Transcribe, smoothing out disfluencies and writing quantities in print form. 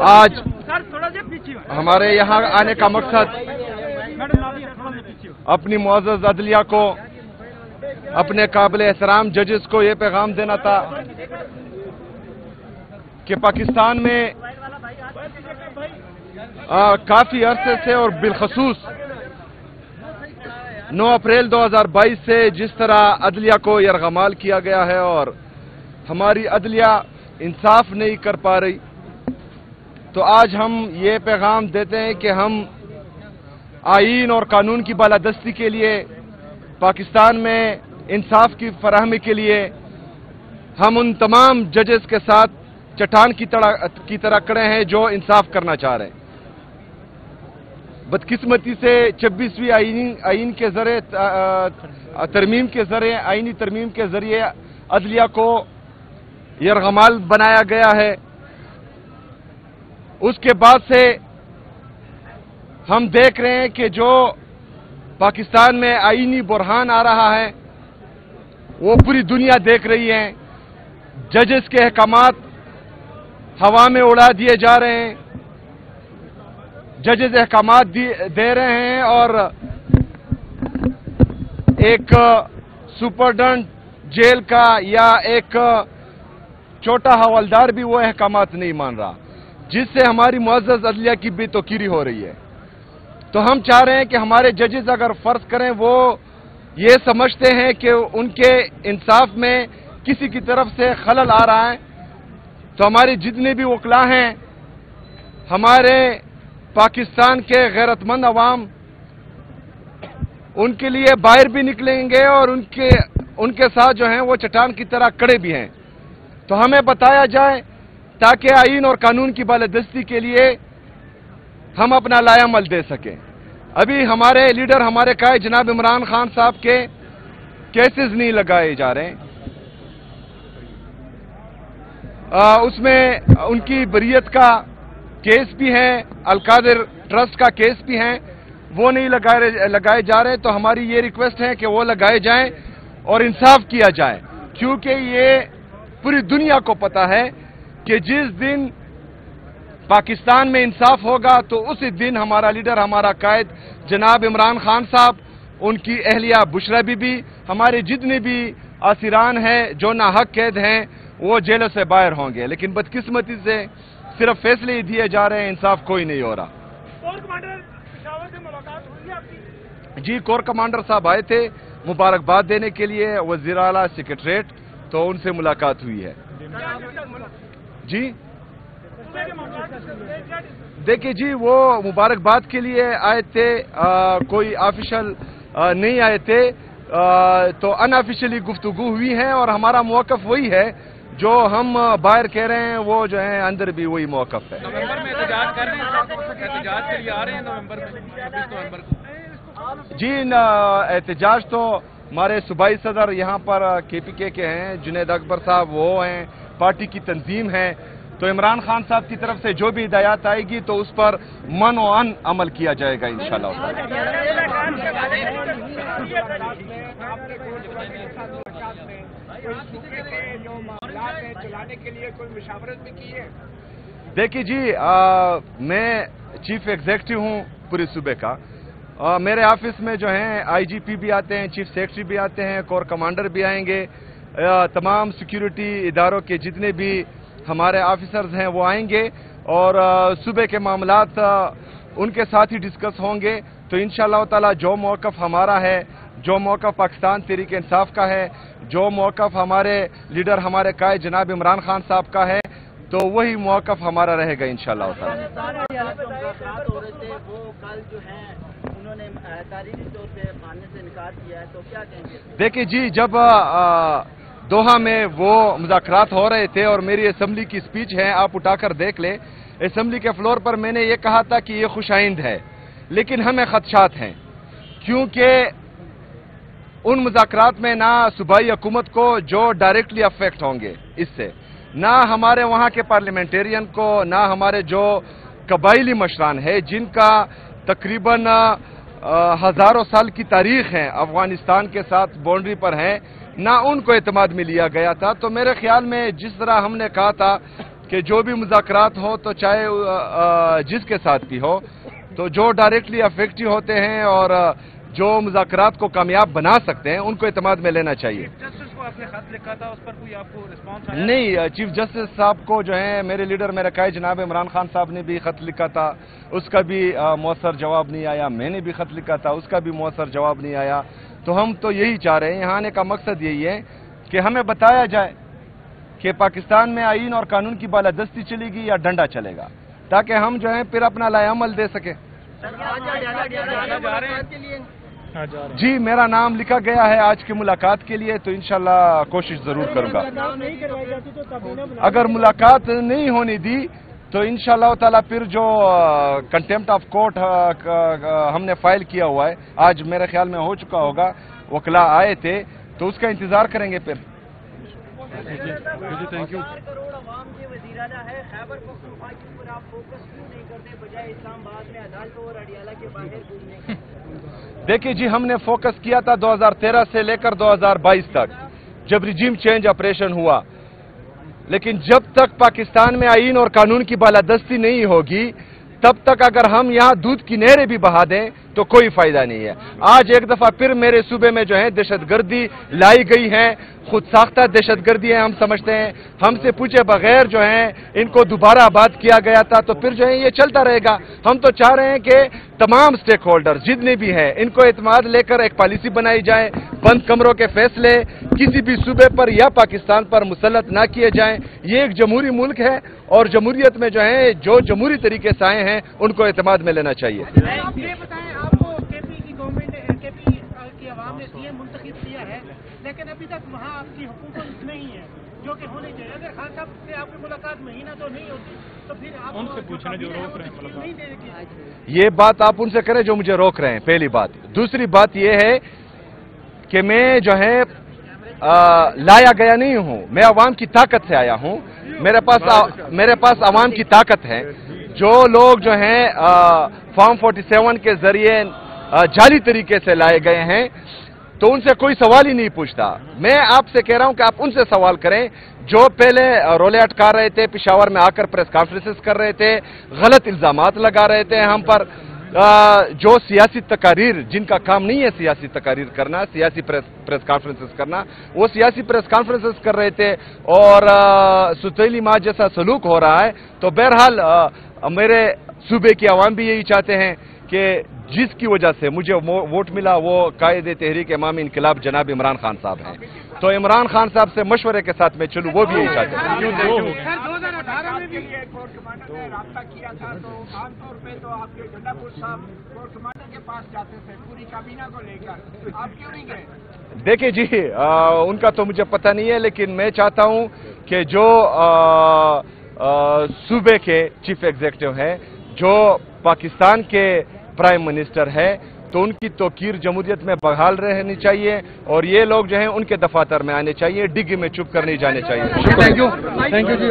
آج ہمارے یہاں آنے کا مقصد اپنی معزز عدلیہ کو، اپنے قابل احترام ججز کو یہ پیغام دینا تھا کہ پاکستان میں کافی عرصے سے اور بالخصوص 9 اپریل 2022 سے جس طرح عدلیہ کو یرغمال کیا گیا ہے اور ہماری عدلیہ انصاف نہیں کر پا رہی، تو آج ہم یہ پیغام دیتے ہیں کہ ہم آئین اور قانون کی بالادستی کے لیے، پاکستان میں انصاف کی فراہمی کے لیے ہم ان تمام ججز کے ساتھ چٹان کی طرح کھڑے ہیں جو انصاف کرنا چاہ رہے ہیں۔ بدقسمتی سے 26ویں آئین کے ذریعے آئینی ترمیم کے ذریعے عدلیہ کو یرغمال بنایا گیا ہے۔ اس کے بعد سے ہم دیکھ رہے ہیں کہ جو پاکستان میں آئینی بحران آ رہا ہے وہ پوری دنیا دیکھ رہی ہے۔ ججز کے احکامات ہوا میں اڑا دیے جا رہے ہیں، ججز احکامات دے رہے ہیں اور ایک سپرڈنٹ جیل کا یا ایک چھوٹا حوالدار بھی وہ احکامات نہیں مان رہا، جس سے ہماری معزز عدلیہ کی بے توقیری ہو رہی ہے۔ تو ہم چاہ رہے ہیں کہ ہمارے ججز اگر فرض کریں وہ یہ سمجھتے ہیں کہ ان کے انصاف میں کسی کی طرف سے خلل آ رہا ہے، تو ہماری جتنے بھی وکلا ہیں، ہمارے پاکستان کے غیرت مند عوام ان کے لیے باہر بھی نکلیں گے اور ان کے ساتھ جو ہیں وہ چٹان کی طرح کھڑے بھی ہیں۔ تو ہمیں بتایا جائے تاکہ آئین اور قانون کی بالادستی کے لیے ہم اپنا لائے عمل دے سکیں۔ ابھی ہمارے لیڈر، ہمارے قائد جناب عمران خان صاحب کے کیسز نہیں لگائے جا رہے ہیں، اس میں ان کی بریت کا کیس بھی ہے، القادر ٹرسٹ کا کیس بھی ہے، وہ نہیں لگائے جا رہے۔ تو ہماری یہ ریکویسٹ ہے کہ وہ لگائے جائیں اور انصاف کیا جائے، کیونکہ یہ پوری دنیا کو پتہ ہے کہ جس دن پاکستان میں انصاف ہوگا تو اسی دن ہمارا لیڈر، ہمارا قائد جناب عمران خان صاحب، ان کی اہلیہ بشرا بی بی، ہمارے جتنے بھی اسیران ہیں جو ناحق قید ہیں وہ جیلوں سے باہر ہوں گے۔ لیکن بدقسمتی سے صرف فیصلے ہی دیے جا رہے ہیں، انصاف کوئی نہیں ہو رہا۔ کور کمانڈر پشاور سے ملاقات ہوئی آپ کی؟ جی، کور کمانڈر صاحب آئے تھے مبارکباد دینے کے لیے وزیر اعلیٰ سیکریٹریٹ، تو ان سے ملاقات ہوئی ہے۔ جی دیکھیں جی، وہ مبارکباد کے لیے آئے تھے، کوئی آفیشل نہیں آئے تھے، تو ان آفیشلی گفتگو ہوئی ہے اور ہمارا موقف وہی ہے جو ہم باہر کہہ رہے ہیں، وہ جو ہے اندر بھی وہی موقف ہے۔ نومبر میں احتجاج کر رہے ہیں، احتجاج کے لیے آ رہے ہیں نومبر میں، 26 نومبر کو؟ جی، احتجاج تو ہمارے صوبائی صدر یہاں پر کے پی کے ہیں، جنید اکبر صاحب، وہ ہیں، پارٹی کی تنظیم ہے، تو عمران خان صاحب کی طرف سے جو بھی ہدایات آئے گی تو اس پر من و عن عمل کیا جائے گا انشاءاللہ۔ دیکھیے جی، میں چیف ایگزیکٹو ہوں پورے صوبے کا، میرے آفس میں جو ہیں آئی جی پی بھی آتے ہیں، چیف سیکرٹری بھی آتے ہیں، کور کمانڈر بھی آئیں گے، تمام سیکیورٹی اداروں کے جتنے بھی ہمارے آفیسرز ہیں وہ آئیں گے اور صوبے کے معاملات ان کے ساتھ ہی ڈسکس ہوں گے۔ تو انشاءاللہ تعالی جو موقف ہمارا ہے، جو موقف پاکستان تحریک انصاف کا ہے، جو موقف ہمارے لیڈر، ہمارے قائد جناب عمران خان صاحب کا ہے، تو وہی موقف ہمارا رہے گا انشاءاللہ تعالی۔ دیکھیں جی، جب دوحہ میں وہ مذاکرات ہو رہے تھے اور میری اسمبلی کی سپیچ ہے، آپ اٹھا کر دیکھ لیں، اسمبلی کے فلور پر میں نے یہ کہا تھا کہ یہ خوش آئند ہے، لیکن ہمیں خدشات ہیں، کیونکہ ان مذاکرات میں نہ صوبائی حکومت کو جو ڈائریکٹلی افیکٹ ہوں گے اس سے، نہ ہمارے وہاں کے پارلیمنٹیرین کو، نہ ہمارے جو قبائلی مشران ہیں جن کا تقریباً ہزاروں سال کی تاریخ ہے افغانستان کے ساتھ باؤنڈری پر ہیں، نہ ان کو اعتماد میں لیا گیا تھا. تو میرے خیال میں جس طرح ہم نے کہا تھا کہ جو بھی مذاکرات ہو تو چاہے جس کے ساتھ بھی ہو، تو جو ڈائریکٹلی افیکٹو ہوتے ہیں اور جو مذاکرات کو کامیاب بنا سکتے ہیں ان کو اعتماد میں لینا چاہیے. جسٹس کو آپ نے خط لکھا تھا، اس پر کوئی آپ کو رسپانس آیا؟ نہیں، چیف جسٹس صاحب کو جو ہے میرے لیڈر میرے قائد جناب عمران خان صاحب نے بھی خط لکھا تھا، اس کا بھی مؤثر جواب نہیں آیا. میں نے بھی خط لکھا تھا، اس کا بھی مؤثر جواب نہیں آیا. تو ہم تو یہی چاہ رہے ہیں، یہاں آنے کا مقصد یہی ہے کہ ہمیں بتایا جائے کہ پاکستان میں آئین اور قانون کی بالادستی چلے گی یا ڈنڈا چلے گا، تاکہ ہم جو ہے پھر اپنا لائے عمل دے سکیں. جی، میرا نام لکھا گیا ہے آج کی ملاقات کے لیے، تو انشاءاللہ کوشش ضرور کروں گا. اگر ملاقات نہیں ہونے دی تو انشاءاللہ تعالیٰ پھر جو کنٹیمپٹ آف کورٹ ہم نے فائل کیا ہوا ہے، آج میرے خیال میں ہو چکا ہوگا، وکلاء آئے تھے، تو اس کا انتظار کریں گے. پھر تھینک یو. کروڑ عوام کے وزیر اعلیٰ ہے، خیبر پختونخوا کے اوپر آپ فوکس کیوں نہیں کرتے بجائے اسلام آباد میں عدالتوں اور اڈیالہ کے باہر گھومنے کے؟ دیکھیے جی، ہم نے فوکس کیا تھا 2013 سے لے کر 2022 تک، جب رجیم چینج آپریشن ہوا. لیکن جب تک پاکستان میں آئین اور قانون کی بالادستی نہیں ہوگی، تب تک اگر ہم یہاں دودھ کی نہریں بھی بہا دیں تو کوئی فائدہ نہیں ہے. آج ایک دفعہ پھر میرے صوبے میں جو ہے دہشت گردی لائی گئی ہے، خود ساختہ دہشت گردی ہے ہم سمجھتے ہیں. ہم سے پوچھے بغیر جو ہیں ان کو دوبارہ آباد کیا گیا تھا، تو پھر جو ہے یہ چلتا رہے گا. ہم تو چاہ رہے ہیں کہ تمام سٹیک ہولڈر جتنے بھی ہیں ان کو اعتماد لے کر ایک پالیسی بنائی جائے، بند کمروں کے فیصلے کسی بھی صوبے پر یا پاکستان پر مسلط نہ کیے جائیں. یہ ایک جمہوری ملک ہے اور جمہوریت میں جو ہے جو جمہوری طریقے سے آئے ہیں ان کو اعتماد میں لینا چاہیے. آپ یہ بتائیں، آپ کو کے پی کی گورنمنٹ، کے پی کی عوام نے سی ایم منتخب کیا ہے، لیکن ابھی تک وہاں آپ کی حکومت نہیں ہے جو کہ ہونی چاہیے. اگر خان صاحب سے آپ کی ملاقات مہینہ تو نہیں ہوتی تو پھر آپ ان سے پوچھنا جو روک رہے ہیں نہیں دے گی. یہ بات آپ ان سے کریں جو مجھے روک رہے ہیں، پہلی بات. دوسری بات یہ ہے کہ میں جو ہے لایا گیا نہیں ہوں، میں عوام کی طاقت سے آیا ہوں. میرے پاس عوام کی طاقت ہے. جو لوگ جو ہیں فارم 47 کے ذریعے جعلی طریقے سے لائے گئے ہیں تو ان سے کوئی سوال ہی نہیں پوچھتا. میں آپ سے کہہ رہا ہوں کہ آپ ان سے سوال کریں جو پہلے رولے اٹکا رہے تھے، پشاور میں آ کر پریس کانفرنسز کر رہے تھے، غلط الزامات لگا رہے تھے ہم پر، جو سیاسی تقاریر، جن کا کام نہیں ہے سیاسی تقاریر کرنا، سیاسی پریس کانفرنسز کرنا، وہ سیاسی پریس کانفرنسز کر رہے تھے اور ستیلی ماں جیسا سلوک ہو رہا ہے. تو بہرحال میرے صوبے کی عوام بھی یہی چاہتے ہیں کہ جس کی وجہ سے مجھے ووٹ ملا وہ قائد تحریک امامی انقلاب جناب عمران خان صاحب ہیں. تو عمران خان صاحب سے مشورے کے ساتھ میں چلوں، وہ بھی یہی چاہتے ہیں. 2018 میں بھی کورٹ کمانڈر نے رابطہ کیا تھا، تو عام طور پہ تو آپ کے جنڈا پور صاحب کورٹ کمانڈر کے پاس جاتے تھے پوری کابینہ کو لے کر، آپ کیوں نہیں گئے؟ دیکھیں جی، ان کا تو مجھے پتہ نہیں ہے، لیکن میں چاہتا ہوں کہ جو صوبے کے چیف ایگزیکٹو ہیں، جو پاکستان کے پرائم منسٹر ہے، تو ان کی توقیر جمہوریت میں بحال رہنی چاہیے اور یہ لوگ جو ہیں ان کے دفاتر میں آنے چاہیے، ڈگی میں چھپ کر نہیں جانے چاہیے. Thank you G.